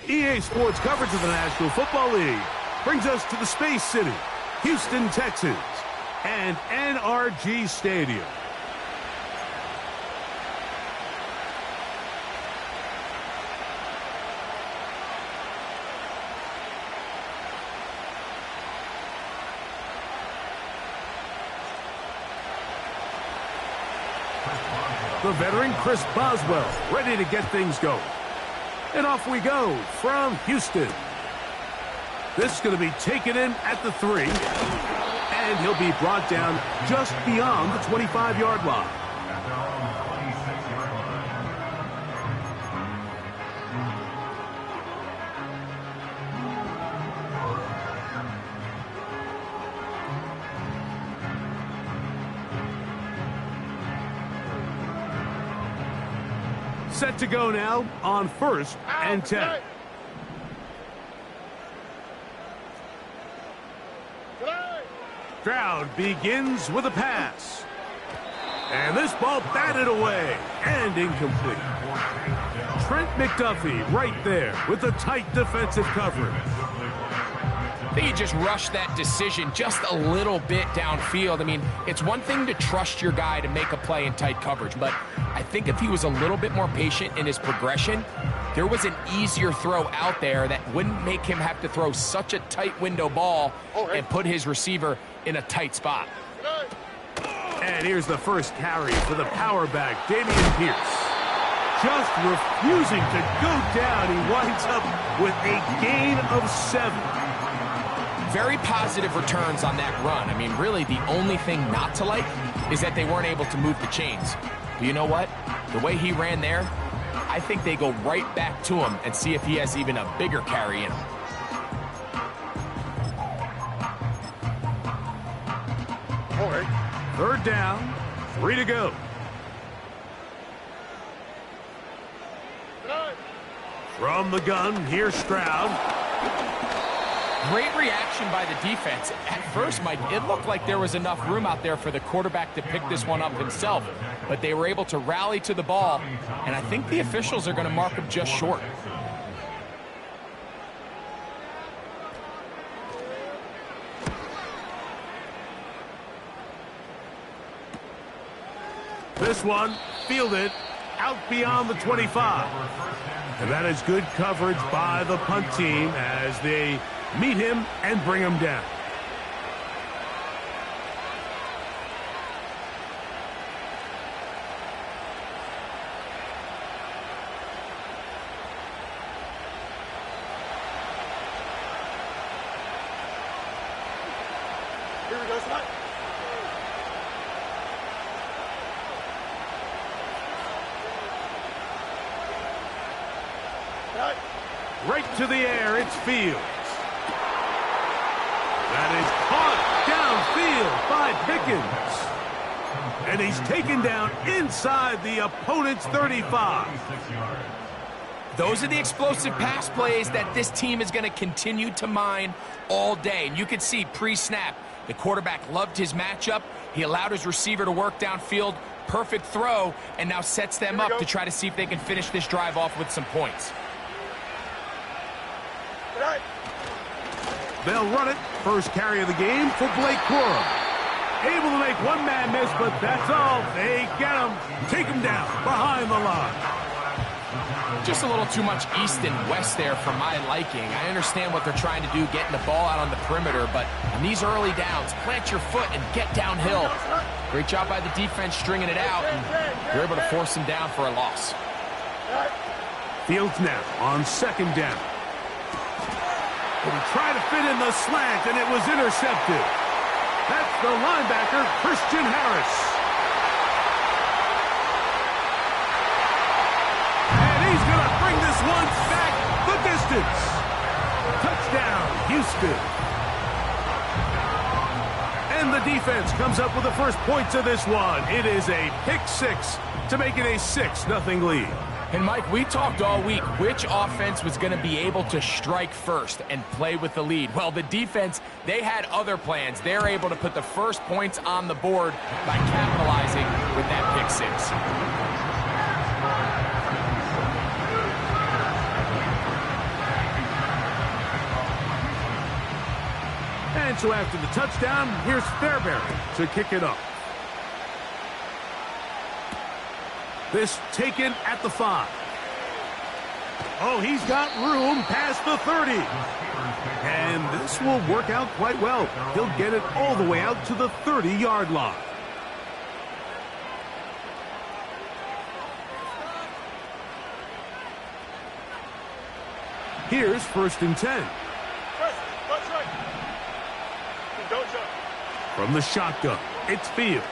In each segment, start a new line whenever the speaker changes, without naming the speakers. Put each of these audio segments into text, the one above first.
EA Sports coverage of the National Football League brings us to the Space City, Houston, Texas, and NRG Stadium. The veteran Chris Boswell ready to get things going. And off we go from Houston. This is going to be taken in at the 3. And he'll be brought down just beyond the 25-yard line. Set to go now on 1st and 10. Stroud begins with a pass. And this ball batted away and incomplete. Trent McDuffie right there with the tight defensive coverage.
I think he just rushed that decision just a little bit downfield. I mean, it's one thing to trust your guy to make a play in tight coverage, but I think if he was a little bit more patient in his progression, there was an easier throw out there that wouldn't make him have to throw such a tight window ball and put his receiver in a tight spot.
And here's the first carry for the power back, Dameon Pierce. Just refusing to go down. He winds up with a gain of 7.
Very positive returns on that run. I mean, really, the only thing not to like is that they weren't able to move the chains. But you know what? The way he ran there, I think they go right back to him and see if he has even a bigger carry in him.
All right. 3rd down, 3 to go. From the gun, here's Stroud.
Great reaction by the defense. At first, Mike, it looked like there was enough room out there for the quarterback to pick this one up himself, but they were able to rally to the ball, and I think the officials are going to mark him just short.
This one fielded out beyond the 25. And that is good coverage by the punt team as they meet him and bring him down.
Here we go, Scott.
Right to the air, it's Fields. That is caught downfield by Pickens. And he's taken down inside the opponent's 35.
Those are the explosive pass plays that this team is going to continue to mine all day. And you can see pre-snap, the quarterback loved his matchup. He allowed his receiver to work downfield. Perfect throw, and now sets them up to try to see if they can finish this drive off with some points.
They'll run it. First carry of the game for Blake Corum. Able to make one man miss, but that's all. They get him. Take him down behind the line.
Just a little too much east and west there for my liking. I understand what they're trying to do, getting the ball out on the perimeter, but on these early downs, plant your foot and get downhill. Great job by the defense stringing it out, and they're able to force him down for a loss.
Fields now on 2nd down. He tried to fit in the slant, and it was intercepted. That's the linebacker, Christian Harris. And he's going to bring this one back the distance. Touchdown, Houston. And the defense comes up with the first points of this one. It is a pick 6 to make it a 6-0 lead.
And, Mike, we talked all week which offense was going to be able to strike first and play with the lead. Well, the defense, they had other plans. They're able to put the first points on the board by capitalizing with that pick 6.
And so after the touchdown, here's Fairbury to kick it up. This taken at the 5. Oh, he's got room past the 30. And this will work out quite well. He'll get it all the way out to the 30-yard line. Here's 1st and 10. From the shotgun, it's Fields.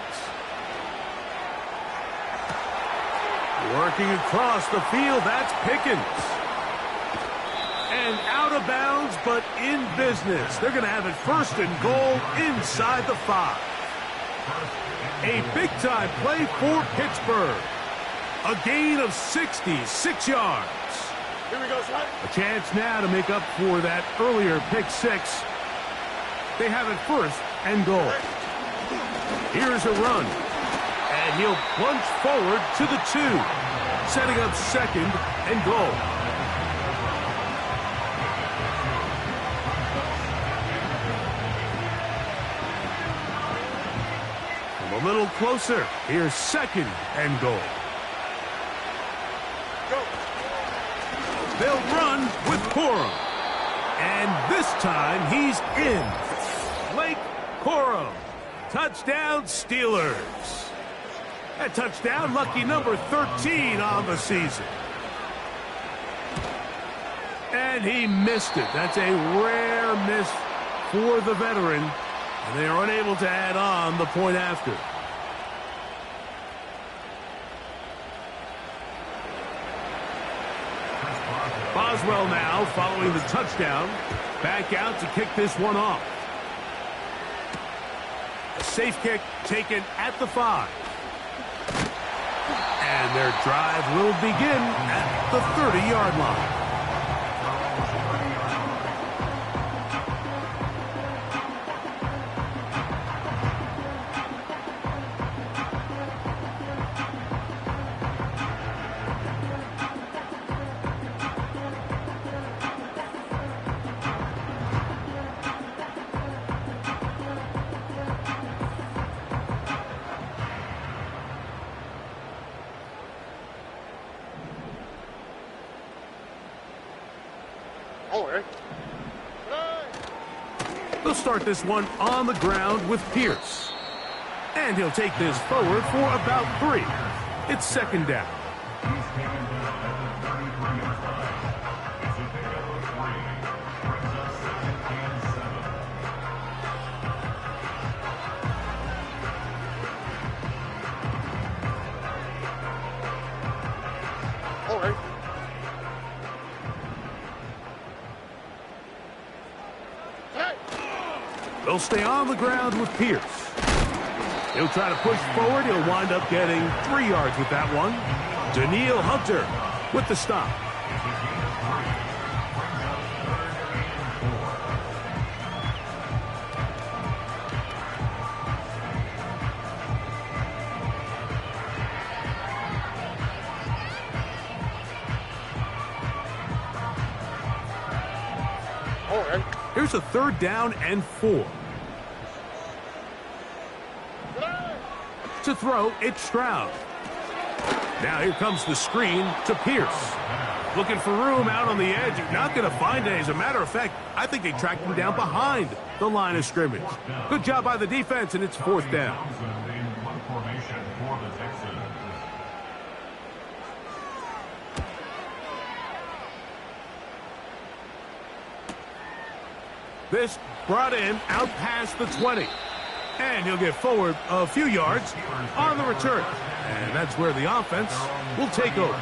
Working across the field, that's Pickens. And out of bounds, but in business. They're going to have it 1st and goal inside the 5. A big-time play for Pittsburgh. A gain of 66 yards.
Here we go, son.
A chance now to make up for that earlier pick 6. They have it 1st and goal. Here's a run. And he'll plunge forward to the 2, setting up 2nd and goal. From a little closer, here's 2nd and goal.
Go.
They'll run with Corum. And this time he's in. Blake Corum. Touchdown, Steelers. That touchdown, lucky number 13 on the season. And he missed it. That's a rare miss for the veteran. And they are unable to add on the point after. Boswell now following the touchdown. Back out to kick this one off. A safe kick taken at the 5. And their drive will begin at the 30-yard line. They'll start this one on the ground with Pierce. And he'll take this forward for about 3. It's 2nd down.
All right.
They'll stay on the ground with Pierce. He'll try to push forward. He'll wind up getting 3 yards with that one. Daniil Hunter with the stop.
All right.
Here's a 3rd down and 4. To throw, it's Stroud. Now here comes the screen to Pierce. Looking for room out on the edge. You're not going to find it. As a matter of fact, I think they tracked him down behind the line of scrimmage. Good job by the defense, and it's 4th down. This brought in out past the 20. And he'll get forward a few yards on the return. And that's where the offense will take over.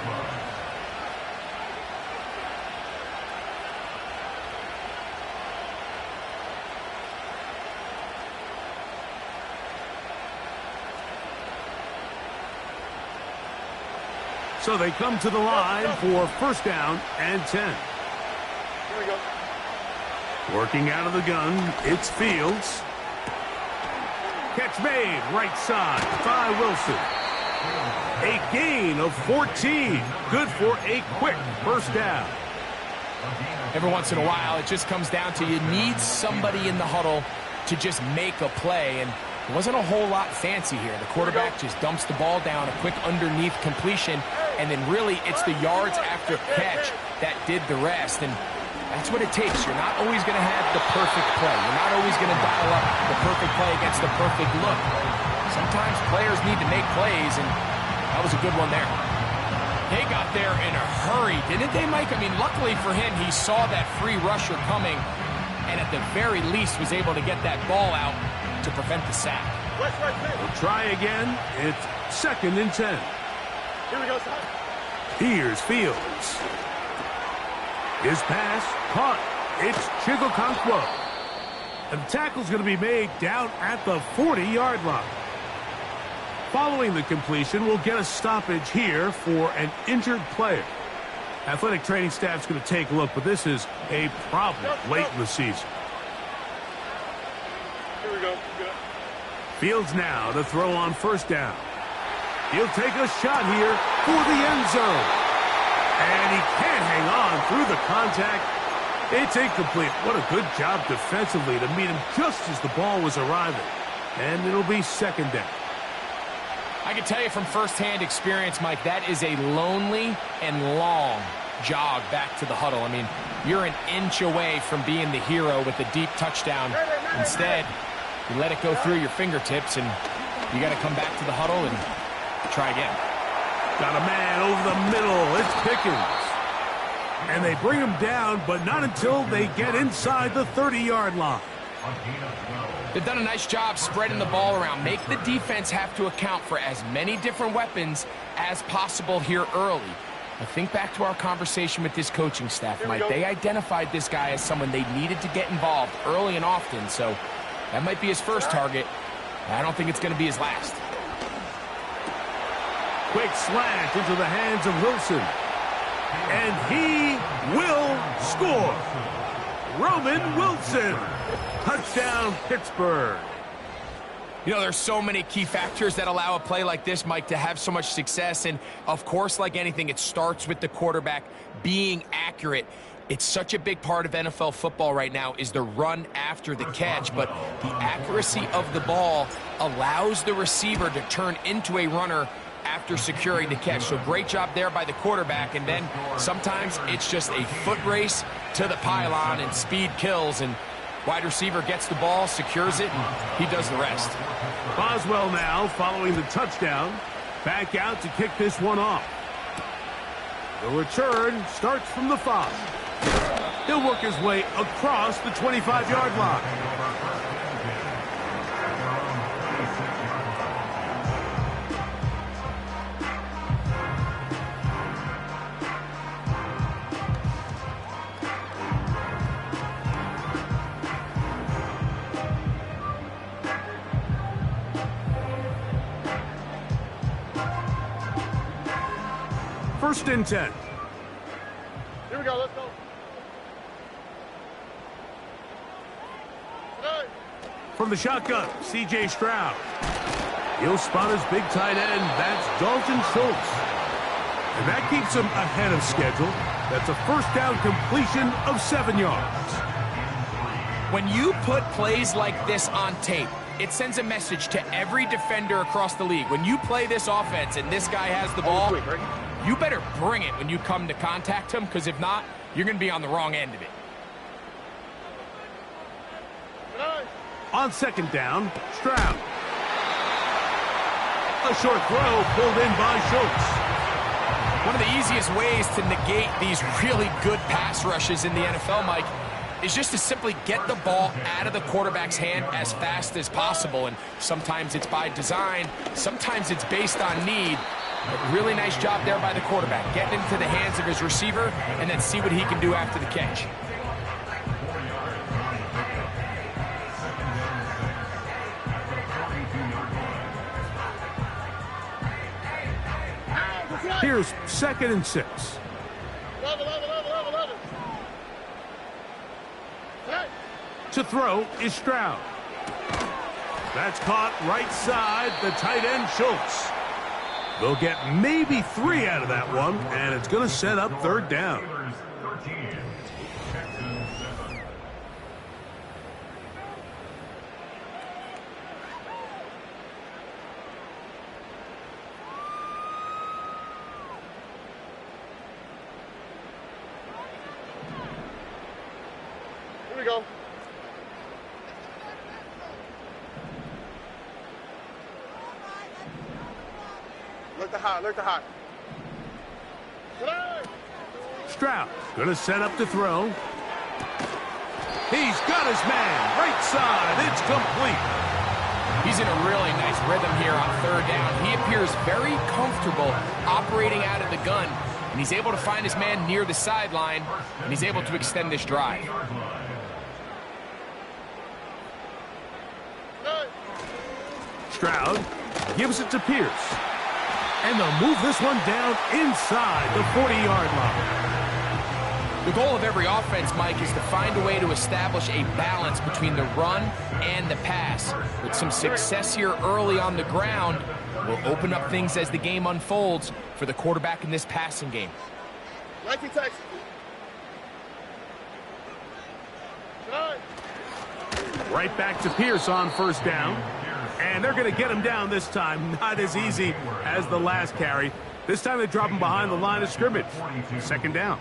So they come to the line for 1st down and 10.
Here we go.
Working out of the gun, it's Fields. Catch made, right side by Wilson. A gain of 14. Good for a quick 1st down.
Every once in a while, it just comes down to you need somebody in the huddle to just make a play, and it wasn't a whole lot fancy here. The quarterback just dumps the ball down, a quick underneath completion, and then really it's the yards after catch that did the rest. And that's what it takes. You're not always going to have the perfect play. You're not always going to dial up the perfect play against the perfect look. Sometimes players need to make plays, and that was a good one there. They got there in a hurry, didn't they, Mike? I mean, luckily for him, he saw that free rusher coming, and at the very least was able to get that ball out to prevent the sack.
We'll try again. It's 2nd and 10.
Here we go, son.
Here's Fields. His pass caught. It's Chigokonkwo. And the tackle's going to be made down at the 40-yard line. Following the completion, we'll get a stoppage here for an injured player. Athletic training staff's going to take a look, but this is a problem late in the season.
Here we go. Good.
Fields now to throw on 1st down. He'll take a shot here for the end zone. And he can't hang on through the contact. It's incomplete. What a good job defensively to meet him just as the ball was arriving. And it'll be 2nd down.
I can tell you from firsthand experience, Mike, that is a lonely and long jog back to the huddle. I mean, you're an inch away from being the hero with a deep touchdown. Instead, you let it go through your fingertips, and you got to come back to the huddle and try again.
Got a man over the middle. It's Pickens. And they bring him down, but not until they get inside the 30-yard line.
They've done a nice job spreading the ball around. Make the defense have to account for as many different weapons as possible here early. I think back to our conversation with this coaching staff, Mike. They identified this guy as someone they needed to get involved early and often, so that might be his first target. I don't think it's going to be his last.
Quick slant into the hands of Wilson. And he will score. Roman Wilson. Touchdown, Pittsburgh.
You know, there's so many key factors that allow a play like this, Mike, to have so much success. And, of course, like anything, it starts with the quarterback being accurate. It's such a big part of NFL football right now is the run after the catch. But the accuracy of the ball allows the receiver to turn into a runner after securing the catch. So great job there by the quarterback. And then sometimes it's just a foot race to the pylon and speed kills. And wide receiver gets the ball, secures it, and he does the rest.
Boswell now following the touchdown. Back out to kick this one off. The return starts from the 5. He'll work his way across the 25-yard line. First and 10.
Here we go. Let's go.
From the shotgun, C.J. Stroud. He'll spot his big tight end. That's Dalton Schultz. And that keeps him ahead of schedule. That's a first down completion of 7 yards.
When you put plays like this on tape, it sends a message to every defender across the league. When you play this offense and this guy has the ball, you better bring it when you come to contact him, because if not, you're going to be on the wrong end of it.
On 2nd down, Stroud. A short throw pulled in by Schultz.
One of the easiest ways to negate these really good pass rushes in the NFL, Mike, is just to simply get the ball out of the quarterback's hand as fast as possible. And sometimes it's by design, sometimes it's based on need. But really nice job there by the quarterback, getting into the hands of his receiver and then see what he can do after the catch.
Here's 2nd and 6. To throw is Stroud. That's caught right side, the tight end Schultz. They'll get maybe 3 out of that one, and it's going to set up 3rd down.
Here we go. Look to high, look to high.
Stroud gonna set up to throw. He's got his man, right side, it's complete.
He's in a really nice rhythm here on third down. He appears very comfortable operating out of the gun, and he's able to find his man near the sideline, and he's able to extend this drive.
Stroud gives it to Pierce. And they'll move this one down inside the 40-yard line.
The goal of every offense, Mike, is to find a way to establish a balance between the run and the pass. With some success here early on the ground, will open up things as the game unfolds for the quarterback in this passing game.
Right back to Pierce on first down. And they're going to get him down this time. Not as easy as the last carry. This time they drop him behind the line of scrimmage. Second down.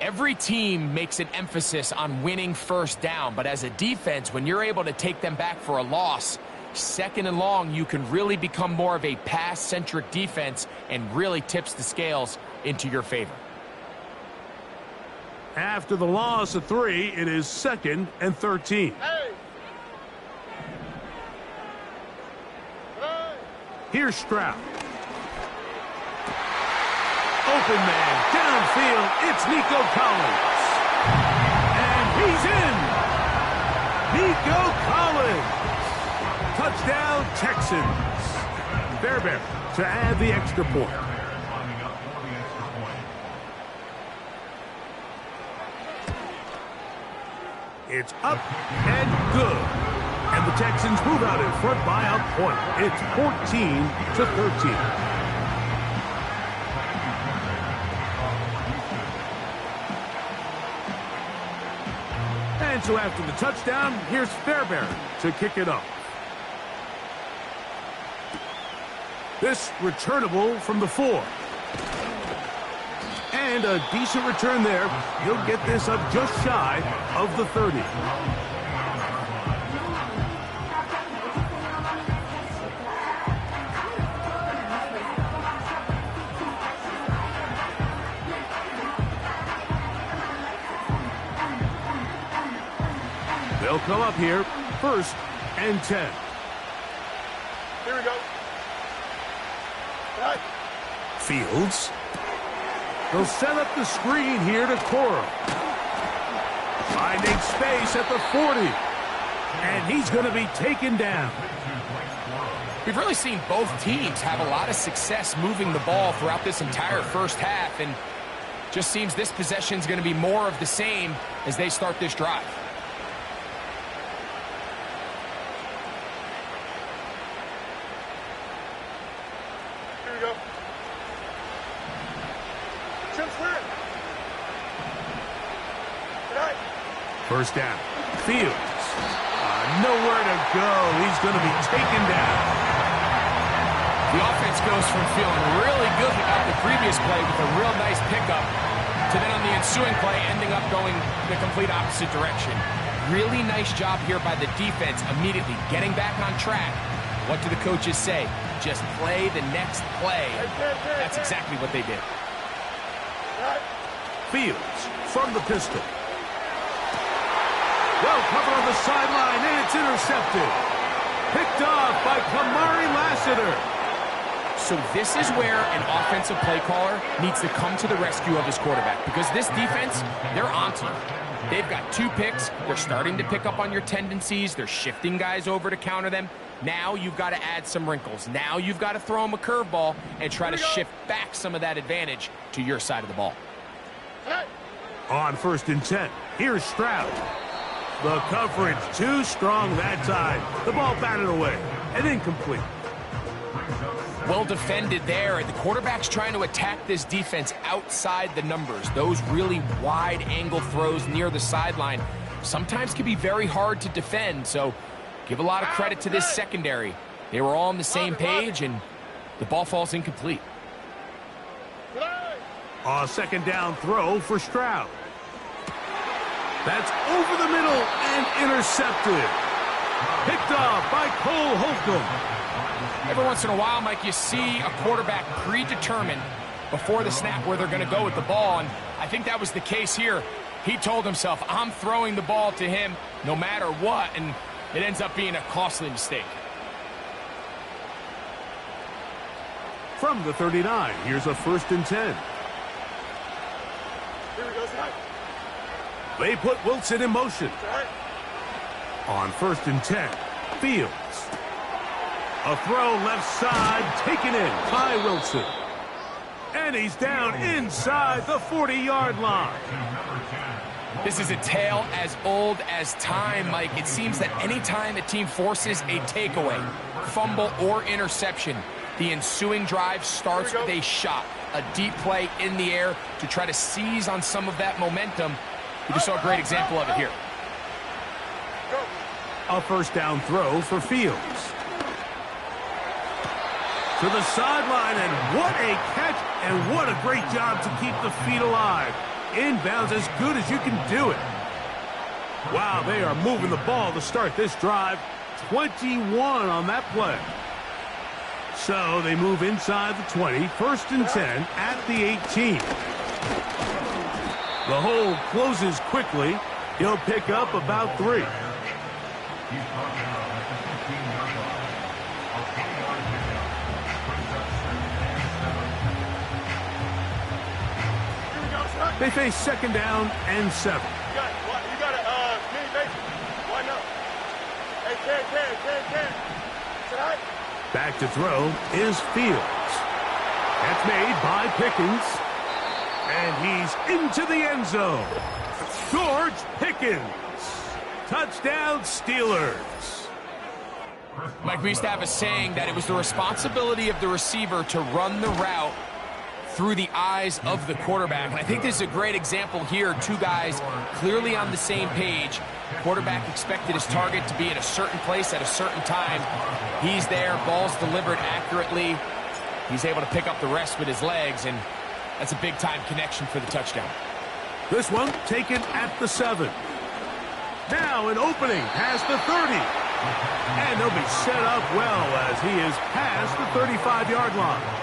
Every team makes an emphasis on winning first down, but as a defense, when you're able to take them back for a loss, second and long, you can really become more of a pass-centric defense and really tips the scales into your favor.
After the loss of 3, it is 2nd and 13. Here's Stroud. Open man, downfield, it's Nico Collins. And he's in. Nico Collins. Touchdown, Texans. Fairbairn to add the extra point. It's up and good. And the Texans move out in front by a point. It's 14-13. And so after the touchdown, here's Fairbairn to kick it off. This returnable from the 4. And a decent return there. He'll get this up just shy of the 30. They'll come up here, 1st and 10.
Here we go. Right.
Fields. They'll set up the screen here to Cora. Finding space at the 40. And he's going to be taken down.
We've really seen both teams have a lot of success moving the ball throughout this entire first half, and just seems this possession is going to be more of the same as they start this drive.
First down. Fields. Nowhere to go. He's going to be taken down.
The offense goes from feeling really good about the previous play with a real nice pickup to then on the ensuing play ending up going the complete opposite direction. Really nice job here by the defense immediately getting back on track. What do the coaches say? Just play the next play. That's exactly what they did.
Fields from the pistol. Well covered on the sideline, and it's intercepted. Picked off by Kamari Lassiter.
So this is where an offensive play caller needs to come to the rescue of his quarterback, because this defense, they're onto you. They've got 2 picks. They're starting to pick up on your tendencies. They're shifting guys over to counter them. Now you've got to add some wrinkles. Now you've got to throw them a curveball and try to shift back some of that advantage to your side of the ball.
On 1st and 10, here's Stroud. The coverage too strong that time. The ball batted away and incomplete.
Well defended there. The quarterback's trying to attack this defense outside the numbers. Those really wide angle throws near the sideline sometimes can be very hard to defend. So give a lot of credit to this secondary. They were all on the same page, and the ball falls incomplete.
A 2nd down throw for Stroud. That's over the middle and intercepted. Picked off by Cole Holcomb.
Every once in a while, Mike, you see a quarterback predetermined before the snap where they're going to go with the ball, and I think that was the case here. He told himself, I'm throwing the ball to him no matter what, and it ends up being a costly mistake.
From the 39, here's a 1st and 10.
Here we go, side.
They put Wilson in motion.
Side.
On 1st and 10, Fields. A throw left side, taken in by Wilson. And he's down inside the 40-yard line.
This is a tale as old as time, Mike. It seems that anytime a team forces a takeaway, fumble, or interception, the ensuing drive starts with a shot, a deep play in the air to try to seize on some of that momentum. We just saw a great example of it here.
A 1st down throw for Fields. To the sideline, and what a catch, and what a great job to keep the feet alive. Inbounds as good as you can do it. Wow, they are moving the ball to start this drive. 21 on that play. So they move inside the 20, 1st and 10 at the 18. The hole closes quickly. He'll pick up about 3. They face 2nd down and 7.
You got a mini base. Why not? Hey, Ken. Side.
Back to throw is Fields. That's made by Pickens. And he's into the end zone. George Pickens. Touchdown, Steelers.
Mike, we used to have a saying that it was the responsibility of the receiver to run the route through the eyes of the quarterback. And I think this is a great example here. 2 guys clearly on the same page. Quarterback expected his target to be at a certain place at a certain time. He's there, ball's delivered accurately. He's able to pick up the rest with his legs, and that's a big-time connection for the touchdown.
This one taken at the 7. Now an opening past the 30. And they'll be set up well as he is past the 35-yard line.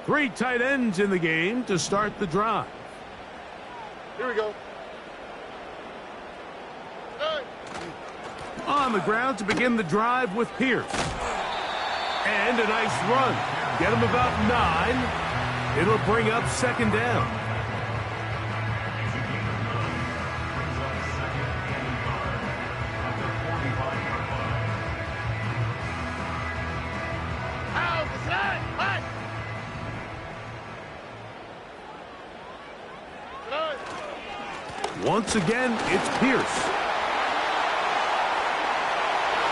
Three tight ends in the game to start the drive.
Here we go.
On the ground to begin the drive with Pierce. And a nice run. Get him about 9. It'll bring up 2nd down. Once again, it's Pierce.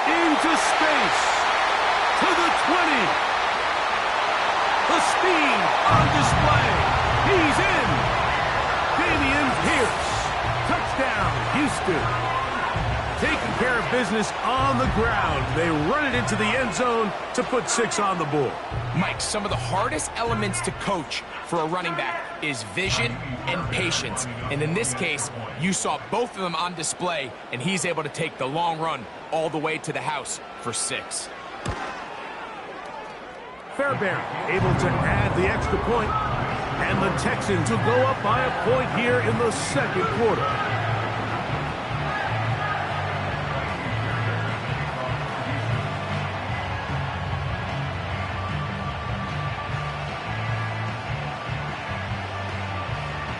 Into space. To the 20. The speed on display. He's in. Damian Pierce. Touchdown, Houston. Taking care of business on the ground. They run it into the end zone to put 6 on the board.
Mike, some of the hardest elements to coach for a running back is vision and patience. And in this case, you saw both of them on display, and he's able to take the long run all the way to the house for 6.
Fairbairn able to add the extra point, and the Texans will go up by a point here in the 2nd quarter.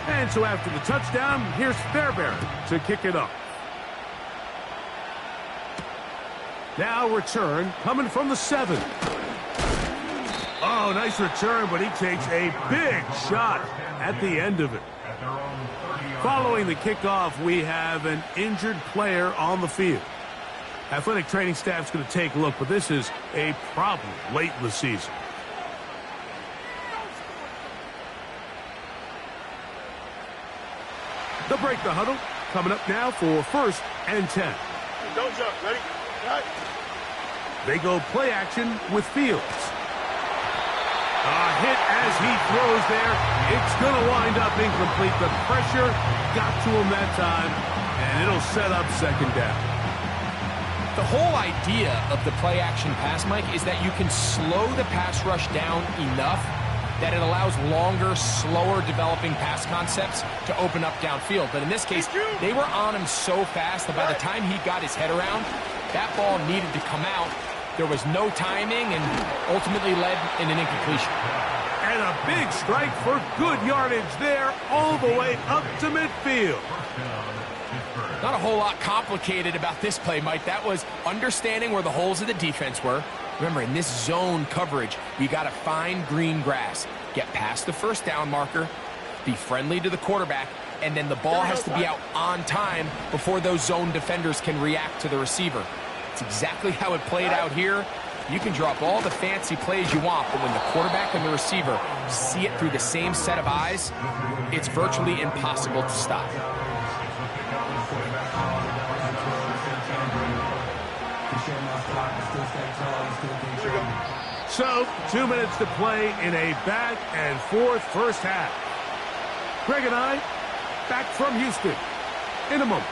And so after the touchdown, here's Fairbairn to kick it up. Now return coming from the 7. Oh, nice return, but he takes a big shot at the end of it. Following the kickoff, we have an injured player on the field. Athletic training staff's going to take a look, but this is a problem late in the season. They'll break the huddle. coming up now for 1st and 10.
Don't jump. Ready? Right.
They go play action with Fields. A hit as he throws there. It's going to wind up incomplete. The pressure got to him that time, and it'll set up 2nd down.
The whole idea of the play-action pass, Mike, is that you can slow the pass rush down enough that it allows longer, slower developing pass concepts to open up downfield. But in this case, they were on him so fast that by the time he got his head around, that ball needed to come out. There was no timing and ultimately led in an incompletion.
And a big strike for good yardage there all the way up to midfield.
Not a whole lot complicated about this play, Mike. That was understanding where the holes of the defense were. Remember, in this zone coverage, you got to find green grass, get past the 1st down marker, be friendly to the quarterback, and then the ball has to be out on time before those zone defenders can react to the receiver. It's exactly how it played out here. You can drop all the fancy plays you want, but when the quarterback and the receiver see it through the same set of eyes, it's virtually impossible to stop.
So, 2 minutes to play in a back and forth 1st half. Greg and I, back from Houston in a moment.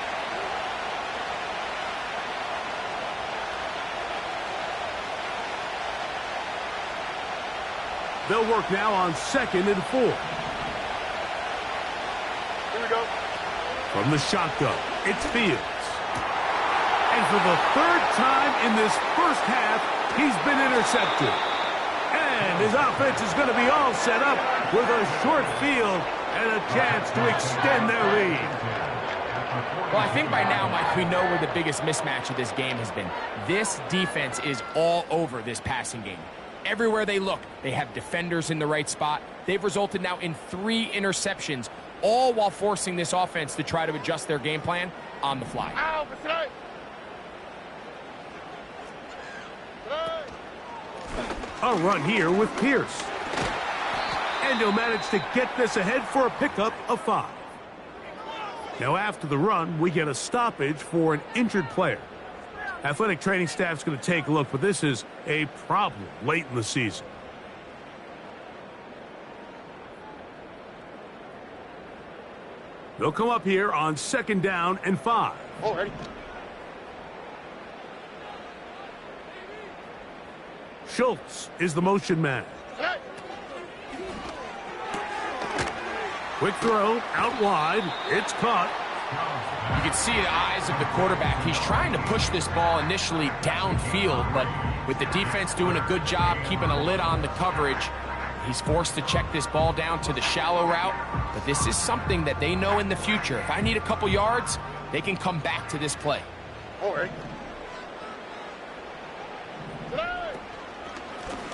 They'll work now on 2nd and 4.
Here we go.
From the shotgun, it's Fields. And for the 3rd time in this 1st half, he's been intercepted. And his offense is going to be all set up with a short field and a chance to extend their lead.
Well, I think by now, Mike, we know where the biggest mismatch of this game has been. This defense is all over this passing game. Everywhere they look, they have defenders in the right spot. They've resulted now in 3 interceptions, all while forcing this offense to try to adjust their game plan on the fly.
Ow,
A run here with Pierce. And he'll manage to get this ahead for a pickup of 5. Now after the run, we get a stoppage for an injured player. Athletic training staff's going to take a look, but this is a problem late in the season. They'll come up here on 2nd down and 5.
Oh, ready.
Schultz is the motion man. Quick throw, out wide. It's caught.
You can see the eyes of the quarterback. He's trying to push this ball initially downfield, but with the defense doing a good job keeping a lid on the coverage, he's forced to check this ball down to the shallow route. But this is something that they know in the future. If I need a couple yards, they can come back to this play.
All right.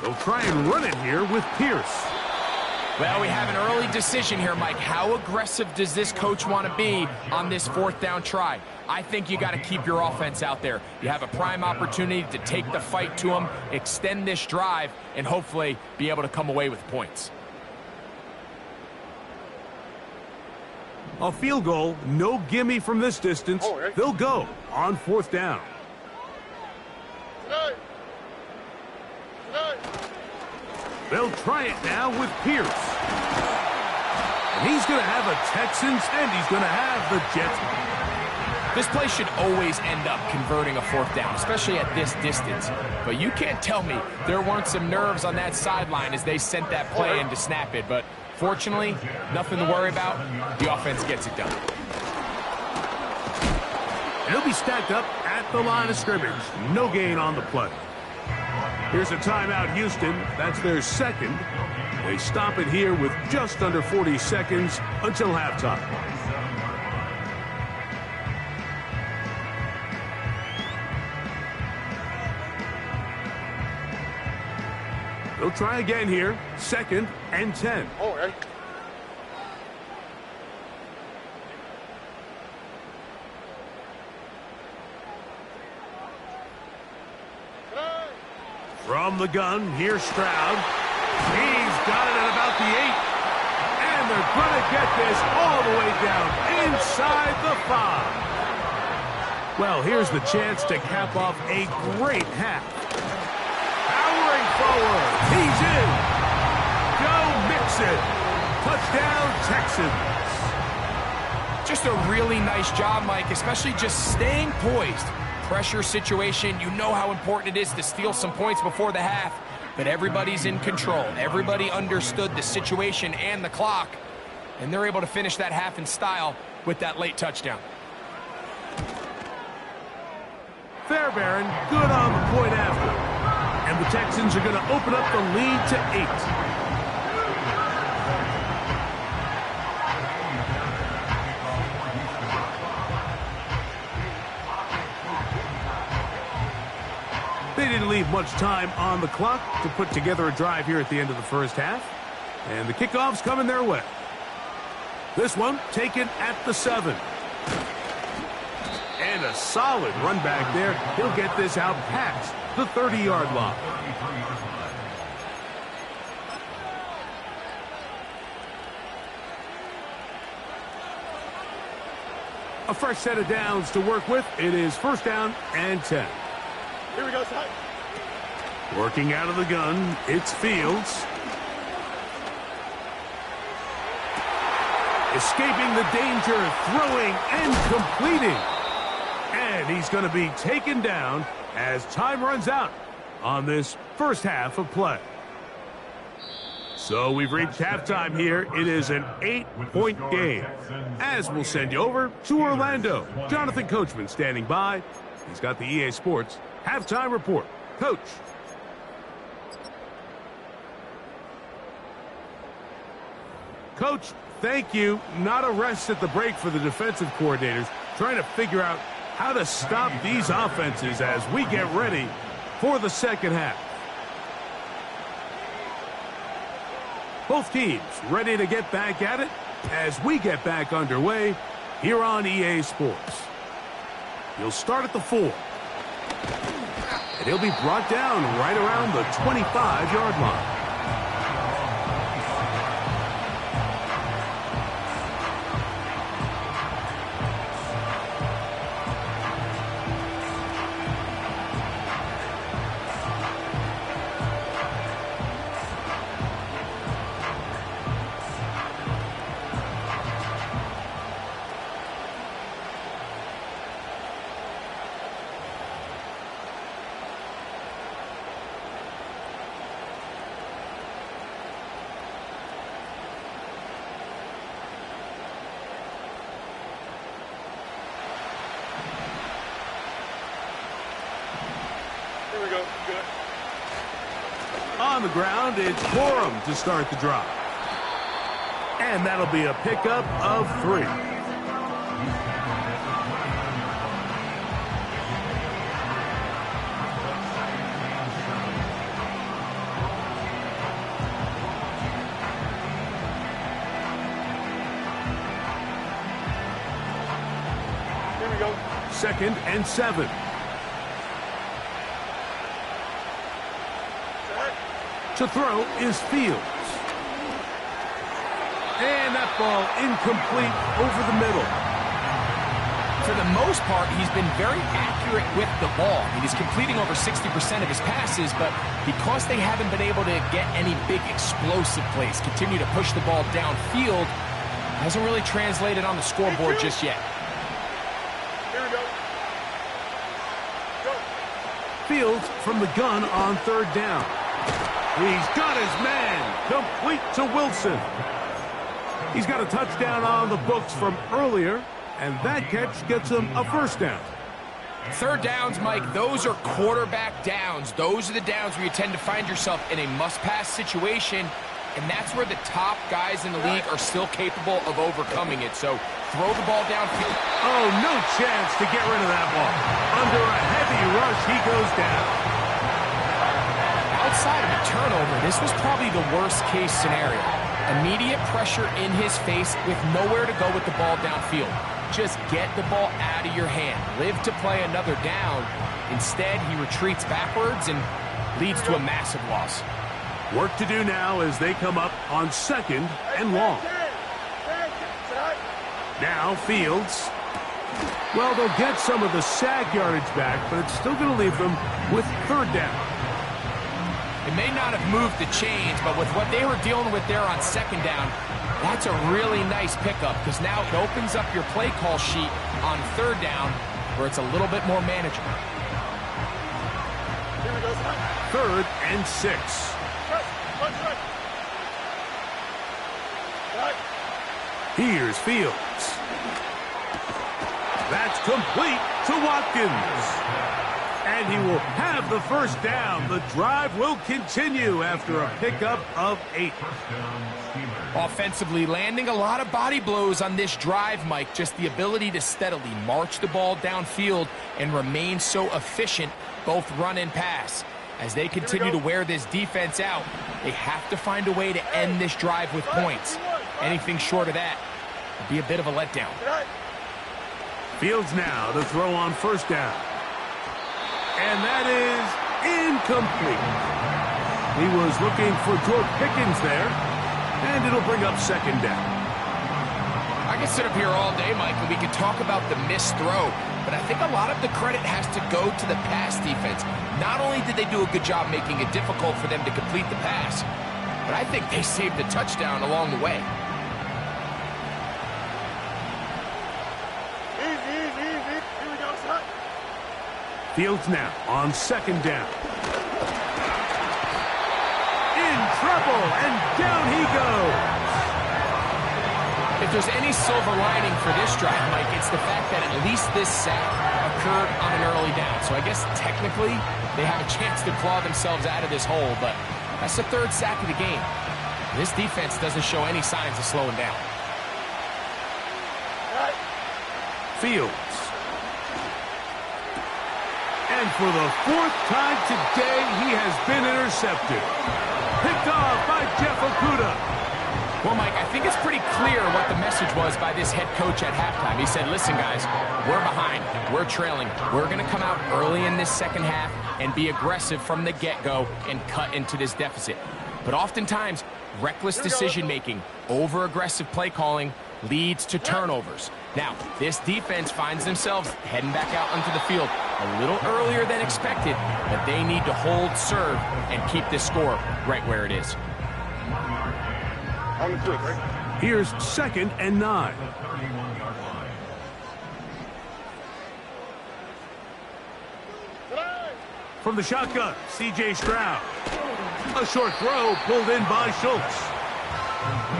They'll try and run it here with Pierce.
Well, we have an early decision here, Mike. How aggressive does this coach want to be on this 4th down try? I think you got to keep your offense out there. You have a prime opportunity to take the fight to them, extend this drive, and hopefully be able to come away with points.
A field goal, no gimme from this distance. They'll go on 4th down. They'll try it now with Pierce. And he's going to have a Texans, and he's going to have the Jets.
This play should always end up converting a 4th down, especially at this distance. But you can't tell me there weren't some nerves on that sideline as they sent that play in to snap it. But fortunately, nothing to worry about. The offense gets it done.
And he'll be stacked up at the line of scrimmage. No gain on the play. Here's a timeout, Houston. That's their 2nd. They stop it here with just under 40 seconds until halftime. They'll try again here. 2nd and 10.
All right.
From the gun, here's Stroud. He's got it at about the 8. And they're going to get this all the way down inside the Well, here's the chance to cap off a great half. Powering forward. He's in. Go Mixon. Touchdown, Texans.
Just a really nice job, Mike, especially just staying poised. Pressure situation, you know how important it is to steal some points before the half, but everybody's in control. Everybody understood the situation and the clock, and they're able to finish that half in style with that late touchdown.
Fairbairn, good on the point after. And the Texans are going to open up the lead to 8. They didn't leave much time on the clock to put together a drive here at the end of the first half. And the kickoff's coming their way. This one taken at the 7. And a solid run back there. He'll get this out past the 30-yard line. A fresh set of downs to work with. It is first down and 10.
Here we go, Ty.
Working out of the gun, it's Fields. Escaping the danger, throwing and completing. And he's going to be taken down as time runs out on this first half of play. So we've reached halftime here. It is an 8-point game. As we'll send you over to Orlando. Jonathan Coachman standing by. He's got the EA Sports halftime report. Coach. Coach, thank you. Not a rest at the break for the defensive coordinators, trying to figure out how to stop these offenses as we get ready for the second half. Both teams ready to get back at it as we get back underway here on EA Sports. He'll start at the 4. And he'll be brought down right around the 25-yard line. On the ground, it's Corum to start the drive. And that'll be a pickup of 3.
Here we go.
2nd and 7. To throw is Fields. And that ball incomplete over the middle.
For the most part, he's been very accurate with the ball. He's completing over 60% of his passes, but because they haven't been able to get any big explosive plays, continue to push the ball downfield, hasn't really translated on the scoreboard just yet.
Here we go. Go.
Fields from the gun on 3rd down. He's got his man, complete to Wilson. He's got a touchdown on the books from earlier, and that catch gets him a first down.
3rd downs, Mike, those are quarterback downs. Those are the downs where you tend to find yourself in a must-pass situation, and that's where the top guys in the league are still capable of overcoming it. So throw the ball downfield.
Oh, no chance to get rid of that ball. Under a heavy rush, he goes down.
Outside of a turnover, this was probably the worst-case scenario. Immediate pressure in his face with nowhere to go with the ball downfield. Just get the ball out of your hand. Live to play another down. Instead, he retreats backwards and leads to a massive loss.
Work to do now as they come up on 2nd and long. Now Fields. Well, they'll get some of the sack yardage back, but it's still going to leave them with third down.
It may not have moved the chains, but with what they were dealing with there on second down, that's a really nice pickup because now it opens up your play call sheet on third down where it's a little bit more manageable.
3rd and 6. Here's Fields. That's complete to Watkins. And he will have the first down. The drive will continue after a pickup of 8.
Offensively, landing a lot of body blows on this drive, Mike. Just the ability to steadily march the ball downfield and remain so efficient, both run and pass. As they continue to wear this defense out, they have to find a way to end this drive with points. Anything short of that would be a bit of a letdown.
Fields now to throw on first down. And that is incomplete. He was looking for George Pickens there, and it'll bring up second down.
I can sit up here all day, Mike, and we can talk about the missed throw, but I think a lot of the credit has to go to the pass defense. Not only did they do a good job making it difficult for them to complete the pass, but I think they saved a touchdown along the way.
Fields now on second down. In trouble, and down he goes.
If there's any silver lining for this drive, Mike, it's the fact that at least this sack occurred on an early down. So I guess technically they have a chance to claw themselves out of this hole, but that's the 3rd sack of the game. This defense doesn't show any signs of slowing down.
Fields. And for the 4th time today, he has been intercepted. Picked off by Jeff Okudah.
Well, Mike, I think it's pretty clear what the message was by this head coach at halftime. He said, listen, guys, we're behind. We're trailing. We're going to come out early in this second half and be aggressive from the get-go and cut into this deficit. But oftentimes, reckless decision-making, over-aggressive play calling leads to turnovers. Now, this defense finds themselves heading back out onto the field a little earlier than expected, but they need to hold serve and keep this score right where it is.
On the quick, right?
Here's 2nd and 9. From the shotgun, C.J. Stroud. A short throw pulled in by Schultz.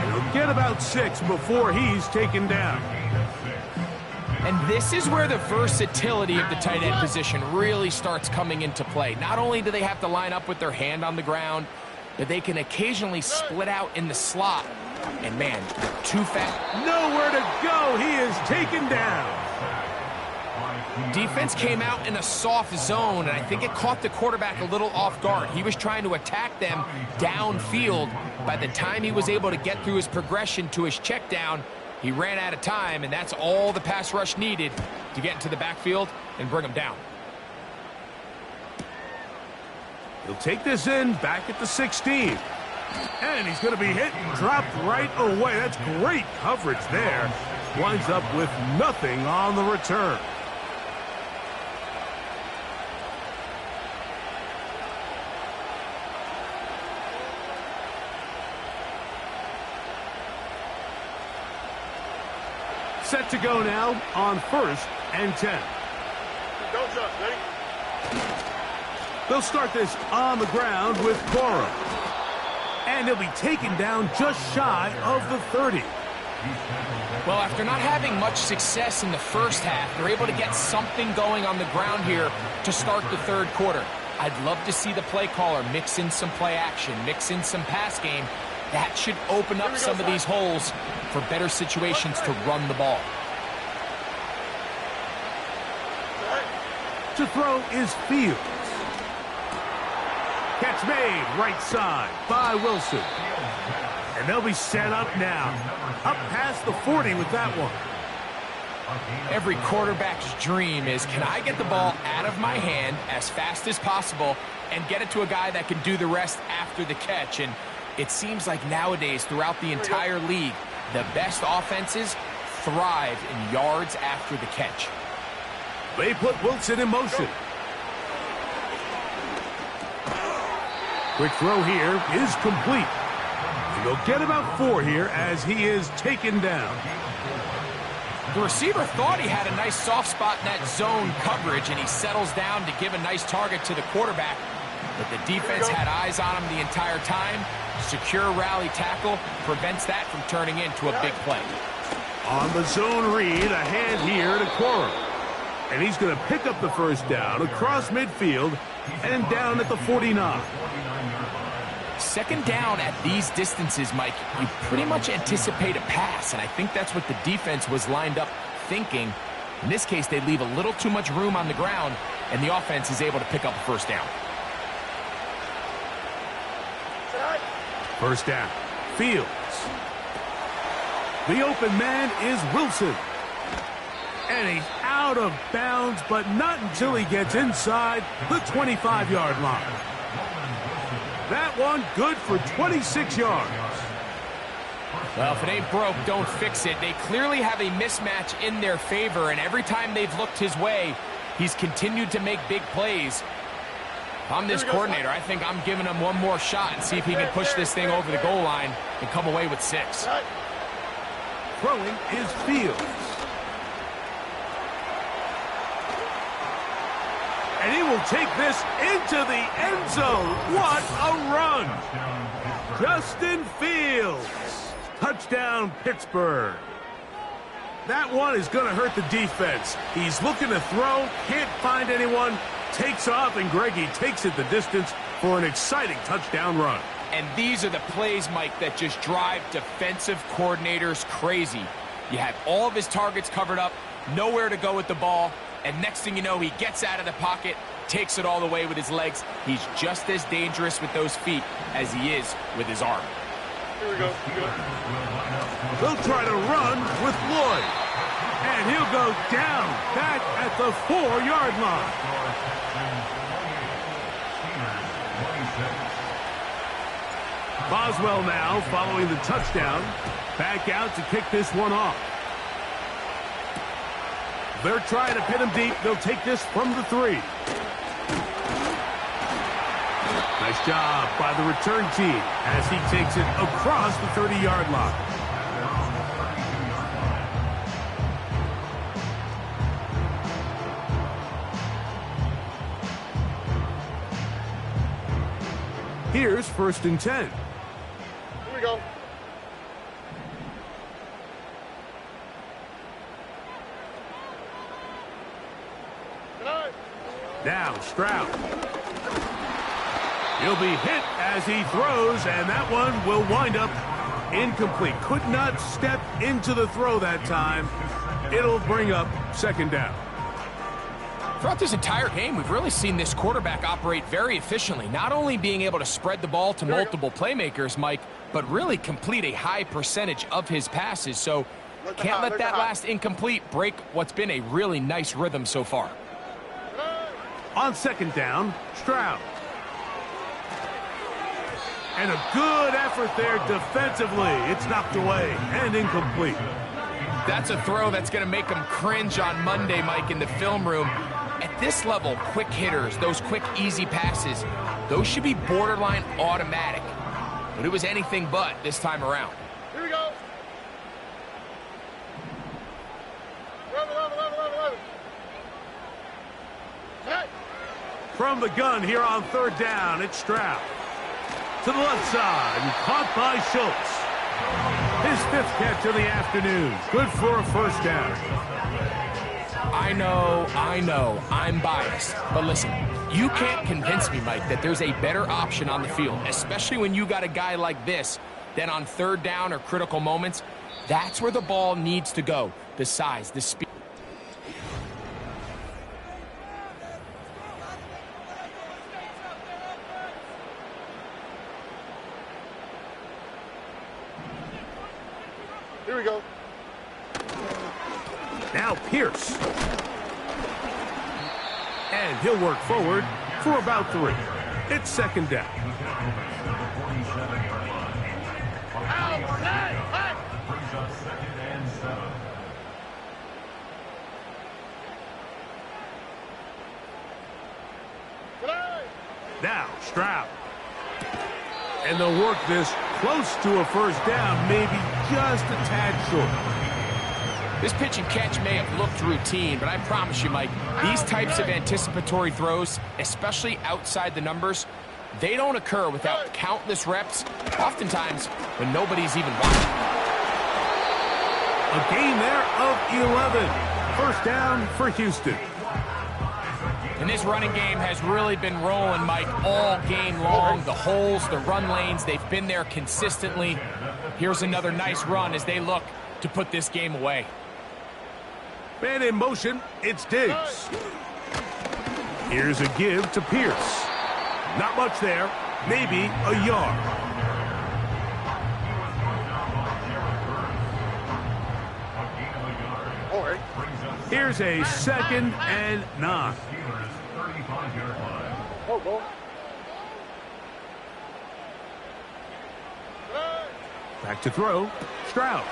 He'll get about 6 before he's taken down.
And this is where the versatility of the tight end position really starts coming into play. Not only do they have to line up with their hand on the ground, but they can occasionally split out in the slot. And man, too fast.
Nowhere to go. He is taken down.
Defense came out in a soft zone, and I think it caught the quarterback a little off guard. He was trying to attack them downfield. By the time he was able to get through his progression to his check down, he ran out of time, and that's all the pass rush needed to get into the backfield and bring him down.
He'll take this in back at the 16. And he's going to be hit and dropped right away. That's great coverage there. Winds up with nothing on the return. Set to go now on 1st and 10.
Don't jump, ready?
They'll start this on the ground with Cora. And he'll be taken down just shy of the 30.
Well, after not having much success in the first half, they're able to get something going on the ground here to start the 3rd quarter. I'd love to see the play caller mix in some play action, mix in some pass game. That should open up some of these holes for better situations to run the ball.
To throw is Fields. Catch made right side by Wilson. And they'll be set up now. Up past the 40 with that one.
Every quarterback's dream is, can I get the ball out of my hand as fast as possible and get it to a guy that can do the rest after the catch? And it seems like nowadays, throughout the entire league, the best offenses thrive in yards after the catch.
They put Wilson in motion. Quick throw here is complete. And they'll get about 4 here as he is taken down.
The receiver thought he had a nice soft spot in that zone coverage, and he settles down to give a nice target to the quarterback. But the defense had eyes on him the entire time. Secure rally tackle prevents that from turning into a big play.
On the zone read, a hand here to Quorum. And he's going to pick up the first down across midfield and down at the 49.
Second down at these distances, Mike, you pretty much anticipate a pass, and I think that's what the defense was lined up thinking. In this case, they leave a little too much room on the ground, and the offense is able to pick up a first down.
First down, Fields. The open man is Wilson. And he's out of bounds, but not until he gets inside the 25-yard line. That one good for 26 yards.
Well, if it ain't broke, don't fix it. They clearly have a mismatch in their favor, and every time they've looked his way, he's continued to make big plays. If I'm this coordinator, I think I'm giving him one more shot and see if he can push this thing over the goal line and come away with 6.
Throwing is Fields. And he will take this into the end zone. What a run! Justin Fields. Touchdown, Pittsburgh. That one is going to hurt the defense. He's looking to throw, can't find anyone, takes off, and Greggy takes it the distance for an exciting touchdown run.
And these are the plays, Mike, that just drive defensive coordinators crazy. You have all of his targets covered up, nowhere to go with the ball, and next thing you know, he gets out of the pocket, takes it all the way with his legs. He's just as dangerous with those feet as he is with his arm.
Here we go.
They'll try to run with Lloyd. And he'll go down back at the 4-yard line. Boswell now following the touchdown. Back out to kick this one off. They're trying to pin him deep. They'll take this from the 3. Nice job by the return team as he takes it across the 30-yard line. Here's 1st and 10.
Here we go.
Now Stroud. He'll be hit as he throws, and that one will wind up incomplete. Could not step into the throw that time. It'll bring up 2nd down.
Throughout this entire game, we've really seen this quarterback operate very efficiently, not only being able to spread the ball to multiple playmakers, Mike, but really complete a high percentage of his passes. So can't let that last incomplete break what's been a really nice rhythm so far.
On 2nd down, Stroud. And a good effort there defensively. It's knocked away and incomplete.
That's a throw that's going to make him cringe on Monday, Mike, in the film room. At this level, quick hitters, those quick, easy passes, those should be borderline automatic. But it was anything but this time around.
Here we go. 11.
From the gun here on 3rd down, it's Stroud. To the left side, and caught by Schultz. His 5th catch of the afternoon. Good for a 1st down.
I know, I'm biased. But listen, you can't convince me, Mike, that there's a better option on the field, especially when you got a guy like this, than on 3rd down or critical moments. That's where the ball needs to go. The size, the speed.
Here we go.
Now Pierce. And he'll work forward for about 3. It's 2nd down. Now, Stroud. And they'll work this close to a first down, maybe just a tad short.
This pitch and catch may have looked routine, but I promise you, Mike, these types of anticipatory throws, especially outside the numbers, they don't occur without countless reps, oftentimes when nobody's even watching.
A gain there of 11. First down for Houston.
And this running game has really been rolling, Mike, all game long. The holes, the run lanes, they've been there consistently. Here's another nice run as they look to put this game away.
Man in motion, it's Diggs. Here's a give to Pierce. Not much there, maybe a yard. Here's a 2nd and 9. Back to throw, Stroud.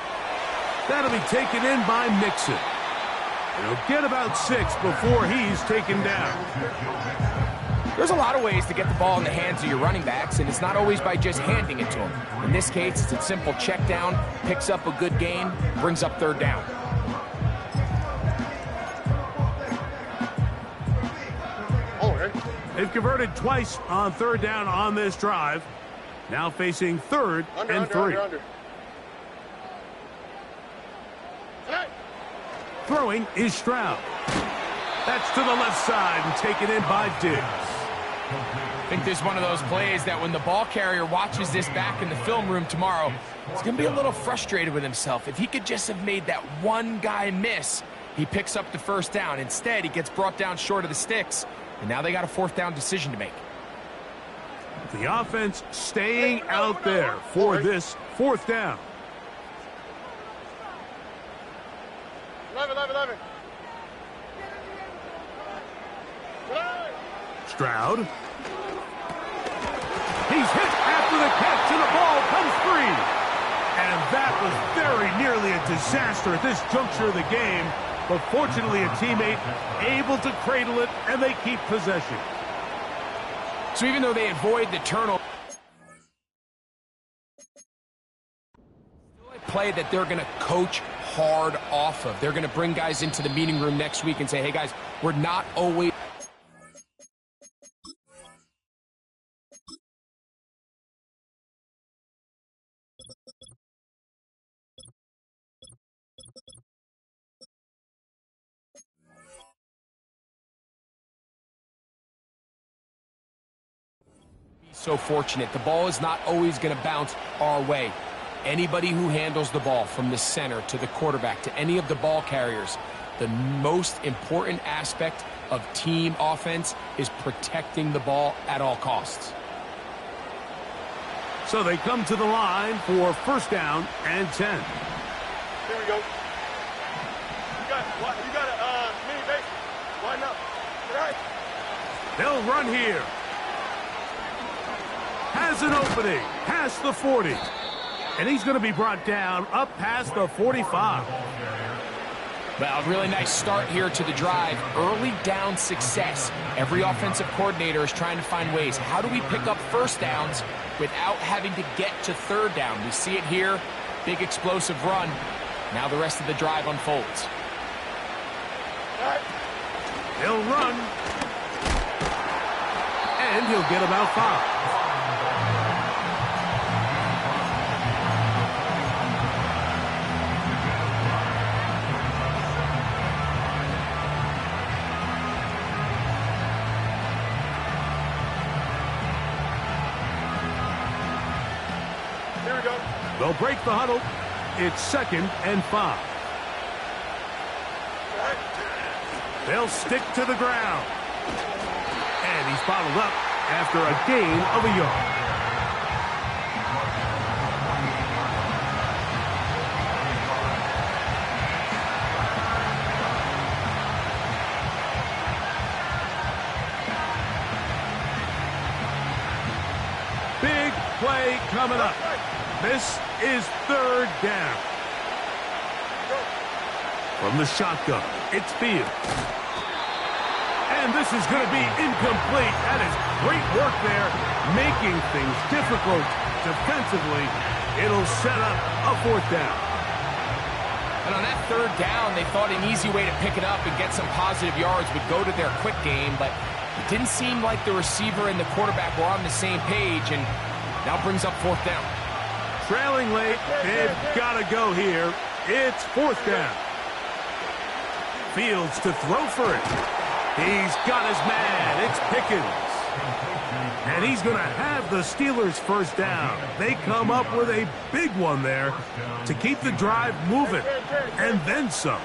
That'll be taken in by Mixon. And he'll get about 6 before he's taken down.
There's a lot of ways to get the ball in the hands of your running backs, and it's not always by just handing it to them. In this case, it's a simple check down, picks up a good gain, brings up 3rd down.
They've converted twice on 3rd down on this drive. Now facing 3rd and 3. Throwing is Stroud. That's to the left side and taken in by Diggs.
I think this is one of those plays that when the ball carrier watches this back in the film room tomorrow, he's going to be a little frustrated with himself. If he could just have made that one guy miss, he picks up the 1st down. Instead, he gets brought down short of the sticks, and now they got a 4th down decision to make.
The offense staying out there for this 4th down.
11.
Stroud. He's hit after the catch, and the ball comes free. And that was very nearly a disaster at this juncture of the game. But fortunately, a teammate able to cradle it, and they keep possession.
So even though they avoid the turnover, still a play that they're going to coach hard off of. They're going to bring guys into the meeting room next week and say, hey, guys, we're not always... So fortunate. The ball is not always going to bounce our way. Anybody who handles the ball from the center to the quarterback to any of the ball carriers, the most important aspect of team offense is protecting the ball at all costs.
So they come to the line for 1st down and 10.
Here we go. You got a mini base. Line up. All right.
They'll run here. Has an opening past the 40. And he's going to be brought down up past the 45.
Well, a really nice start here to the drive. Early down success. Every offensive coordinator is trying to find ways. How do we pick up 1st downs without having to get to 3rd down? We see it here. Big explosive run. Now the rest of the drive unfolds.
He'll run. And he'll get about 5. They'll break the huddle. It's 2nd and 5. They'll stick to the ground. And he's bottled up after a gain of a yard. Big play coming up. This is 3rd down. From the shotgun, it's Fields. And this is going to be incomplete. That is great work there, making things difficult defensively. It'll set up a 4th down.
And on that 3rd down, they thought an easy way to pick it up and get some positive yards would go to their quick game, but it didn't seem like the receiver and the quarterback were on the same page, and now brings up 4th down.
Trailing late, they've got to go here. It's 4th down. Fields to throw for it. He's got his man. It's Pickens. And he's going to have the Steelers' 1st down. They come up with a big one there to keep the drive moving, and then some.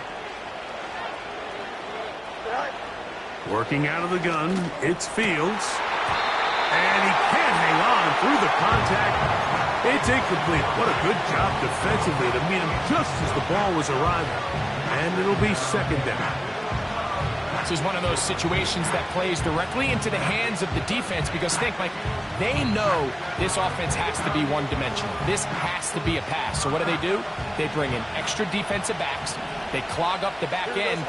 Working out of the gun, it's Fields. And he can't hang on through the contact. It's incomplete. What a good job defensively to meet him just as the ball was arriving. And it'll be 2nd down.
This is one of those situations that plays directly into the hands of the defense because think, Mike, they know this offense has to be one-dimensional. This has to be a pass. So what do? They bring in extra defensive backs. They clog up the back end.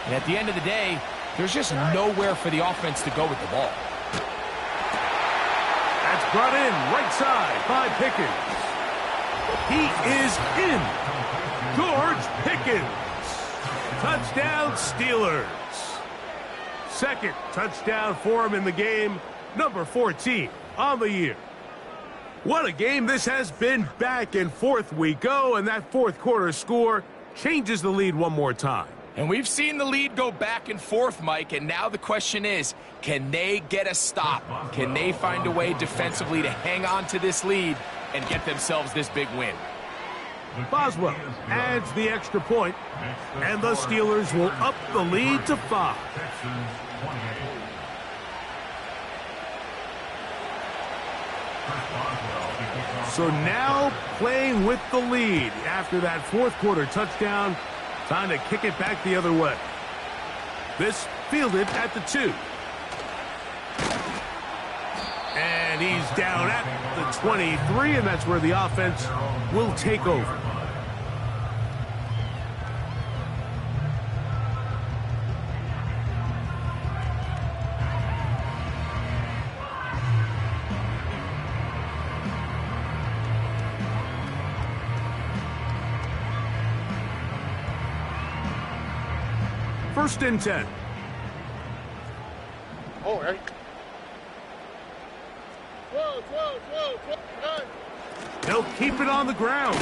And at the end of the day, there's just nowhere for the offense to go with the ball.
That's brought in right side by Pickens. He is in. George Pickens. Touchdown, Steelers. 2nd touchdown for him in the game, number 14 on the year. What a game this has been. Back and forth we go, and that 4th quarter score changes the lead one more time.
And we've seen the lead go back and forth, Mike, and now the question is, can they get a stop? Can they find a way defensively to hang on to this lead and get themselves this big win?
Boswell adds the extra point, and the Steelers will up the lead to 5. So now playing with the lead after that 4th quarter touchdown, time to kick it back the other way. This fielded at the 2. And he's down at the 23, and that's where the offense will take over. First and 10.
Oh, right. 12.
They'll keep it on the ground.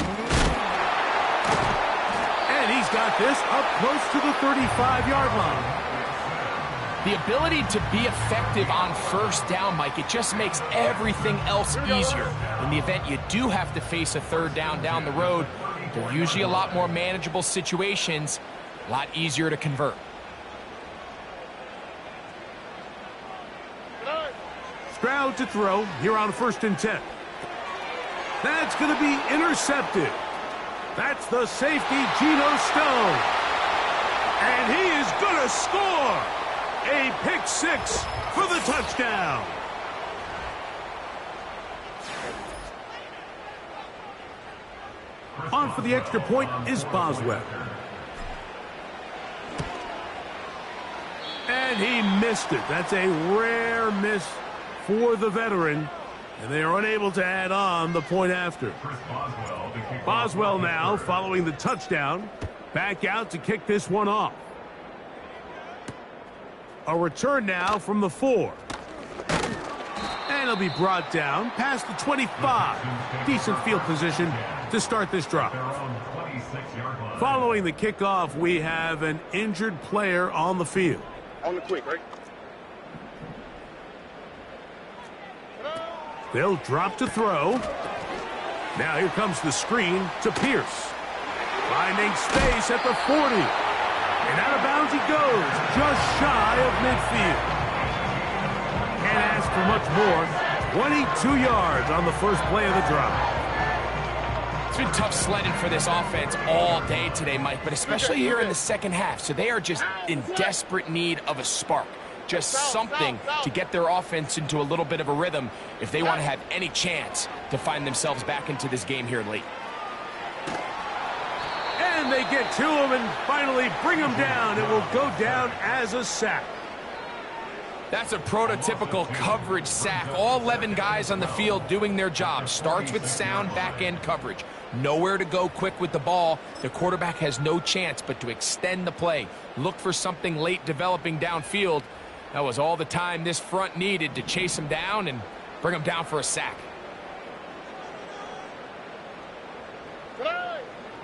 And he's got this up close to the 35-yard line.
The ability to be effective on 1st down, Mike, it just makes everything else easier. In the event you do have to face a 3rd down the road, they're usually a lot more manageable situations, a lot easier to convert.
Stroud to throw here on 1st and 10. That's going to be intercepted. That's the safety, Geno Stone. And he is going to score. A pick 6 for the touchdown. On for the extra point is Boswell. And he missed it. That's a rare miss for the veteran. And they are unable to add on the point after. Boswell now, following the touchdown, back out to kick this one off. A return now from the 4. And he'll be brought down past the 25. Decent field position to start this drive. Following the kickoff, we have an injured player on the field.
On the quick, right?
They'll drop to throw. Now here comes the screen to Pierce. Finding space at the 40. And out of bounds he goes, just shy of midfield. Can't ask for much more. 22 yards on the first play of the drive.
It's been tough sledding for this offense all day today, Mike, but especially here in the second half. So they are just in desperate need of a spark. Just something to get their offense into a little bit of a rhythm if they want to have any chance to find themselves back into this game here late.
And they get to him and finally bring him down. It will go down as a sack.
That's a prototypical coverage sack. All 11 guys on the field doing their job. Starts with sound back-end coverage. Nowhere to go quick with the ball. The quarterback has no chance but to extend the play. Look for something late developing downfield. That was all the time this front needed to chase him down and bring him down for a sack.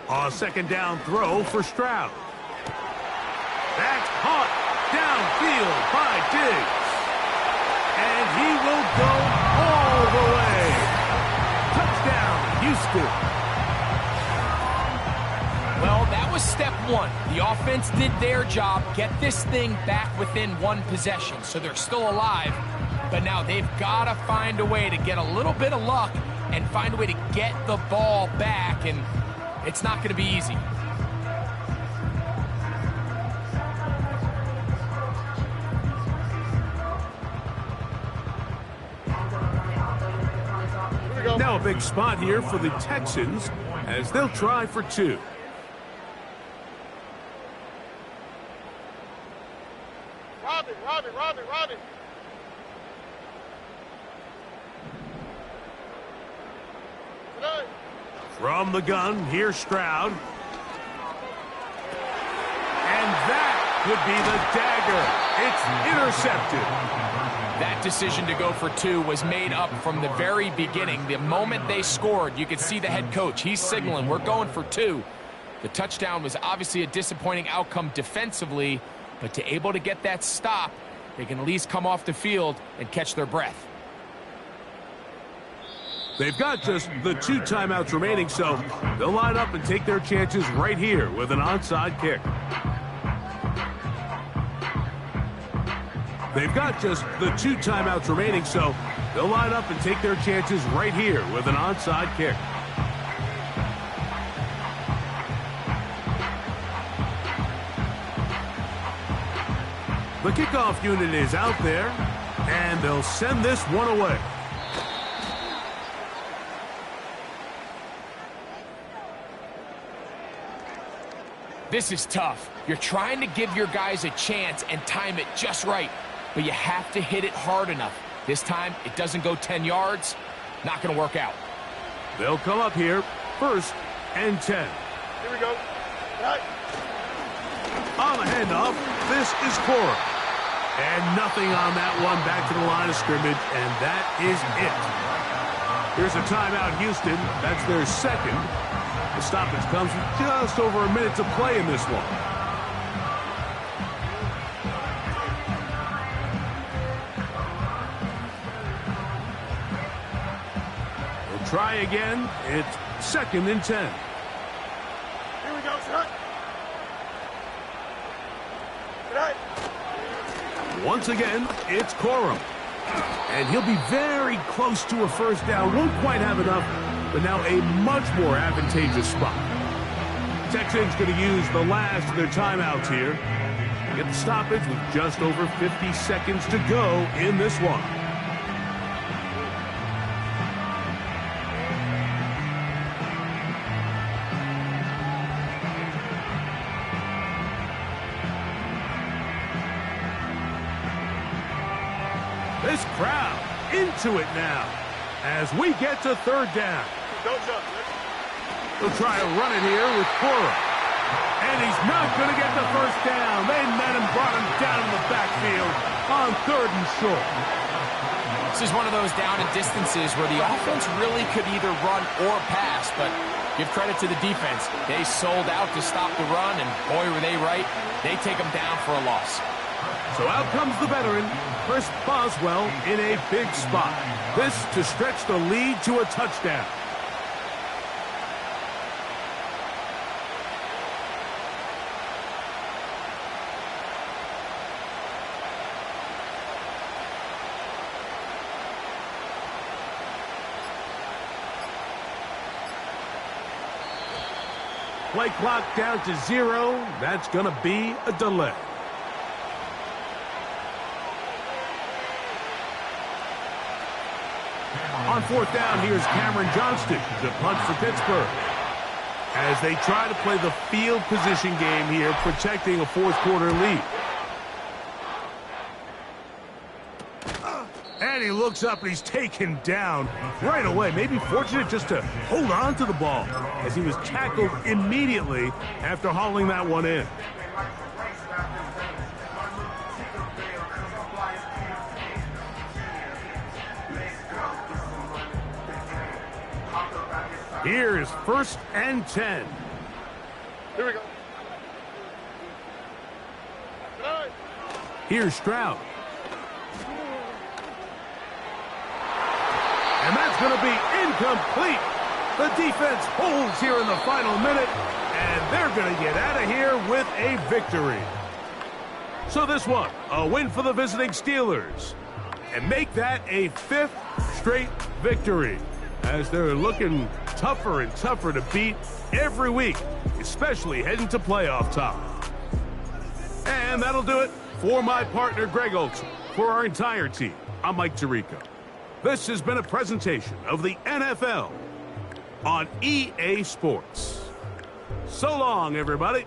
A second down throw for Stroud. That's caught downfield by Diggs. And he will go all the way. Touchdown, Houston.
Well, that was step one. The offense did their job, get this thing back within one possession, so they're still alive. But now they've got to find a way to get a little bit of luck and find a way to get the ball back, and it's not going to be easy.
Now a big spot here for the Texans as they'll try for two.
Robin.
From the gun, here's Stroud. And that could be the dagger. It's intercepted.
That decision to go for two was made up from the very beginning. The moment they scored, you could see the head coach. He's signaling, we're going for two. The touchdown was obviously a disappointing outcome defensively, but to able to get that stop, they can at least come off the field and catch their breath.
They've got just the 2 timeouts remaining, so they'll line up and take their chances right here with an onside kick. They've got just the 2 timeouts remaining, so they'll line up and take their chances right here with an onside kick. The kickoff unit is out there, and they'll send this one away.
This is tough. You're trying to give your guys a chance and time it just right, but you have to hit it hard enough. This time, it doesn't go 10 yards. Not going to work out.
They'll come up here, 1st and 10.
Here we go. Right.
On the handoff, this is Cora. And nothing on that one, back to the line of scrimmage, and that is it. Here's a timeout, Houston. That's their second. The stoppage comes with just over a minute to play in this one. We'll try again. It's 2nd and 10.
Here we go, son.
Once again, it's Corum. And he'll be very close to a first down. Won't quite have enough, but now a much more advantageous spot. Texans going to use the last of their timeouts here. Get the stoppage with just over 50 seconds to go in this one. This crowd into it now as we get to 3rd down.
Don't jump.
They'll try to run it here with Cora. And he's not going to get the first down. They met him, brought him down in the backfield on 3rd and short.
This is one of those down and distances where the offense really could either run or pass, but give credit to the defense. They sold out to stop the run, and boy, were they right. They take them down for a loss.
So out comes the veteran, Chris Boswell, in a big spot. This to stretch the lead to a touchdown. Play clock down to 0. That's going to be a delay. On 4th down, here's Cameron Johnston to punt for Pittsburgh. As they try to play the field position game here, protecting a 4th quarter lead. And he looks up and he's taken down right away. Maybe fortunate just to hold on to the ball as he was tackled immediately after hauling that one in. Here is 1st and 10.
Here we go.
Here's Stroud. And that's going to be incomplete. The defense holds here in the final minute, and they're going to get out of here with a victory. So this one, a win for the visiting Steelers, and make that a 5th straight victory, as they're looking tougher and tougher to beat every week, especially heading to playoff time. And that'll do it for my partner, Greg Olson. For our entire team, I'm Mike Tirico. This has been a presentation of the NFL on EA Sports. So long, everybody.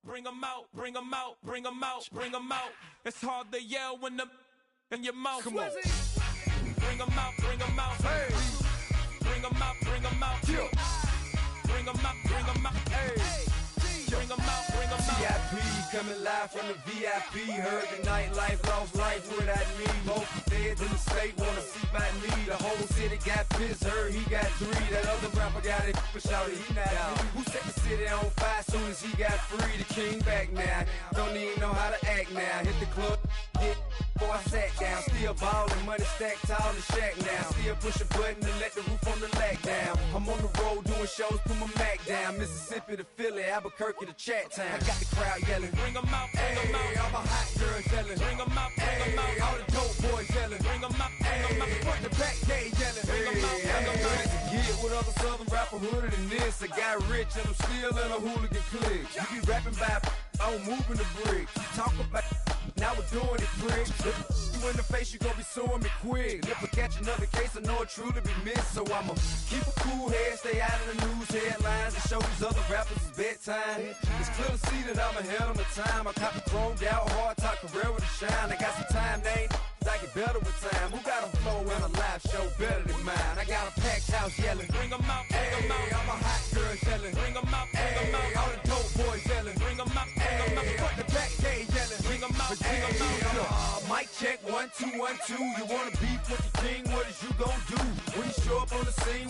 Bring 'em out, bring 'em out, bring 'em out, bring 'em out. It's hard to yell when the in your mouth. Come on. Bring 'em out, bring 'em out. Hey. Bring 'em out, bring 'em out. Yeah. Bring 'em out, bring 'em out. Hey. Bring 'em out, bring 'em out.
VIP coming live from the VIP. Heard the nightlife, lost life without me. Both feds in the state wanna see by me. The whole city got pissed, heard he got 3. That other rapper got it, but shouted he not out. Who set the city on fire soon as he got free? The king back now, don't even know how to act now. Hit the club, hit before I sat down. Still ballin', money stacked tall in the shack now. Still push a button to let the roof on the lag down. I'm on the road doing shows, put my Mac down. Mississippi to Philly, Albuquerque to Chat Town. I got the crowd yelling,
Bring 'em out, bring 'em out.
all my hot girls yelling,
Bring 'em out, bring 'em out.
all the dope boys yelling,
Bring 'em out, bring 'em out.
front to back gay yelling,
Bring 'em out, bring 'em out.
Get with other southern rapper hooded than this. I got rich and I'm still in a hooligan clique. You be rapping by, I'm moving the brick. You talk about, now we're doing it, prick. You in the face, you gon' be suing me quick. If I catch another case, I know it truly be missed. So I'ma keep a cool head, stay out of the news headlines, and show these other rappers it's bedtime. It's clear to see that I'm ahead of my time. I cop the chromed out, hard top career with a shine. I got some time, they ain't I get better with time. Who got a flow and a live show better than mine? I got a packed house yelling,
Bring 'em out, bring 'em out.
all my hot girls yelling,
Bring 'em out, bring 'em out.
all the dope boys yelling,
Bring 'em out, bring 'em out.
front to back gay yelling,
Bring 'em out, bring 'em out.
Mic check 1 2 1 2. You wanna beef with the king? What is you gon' do when you show up on the scene?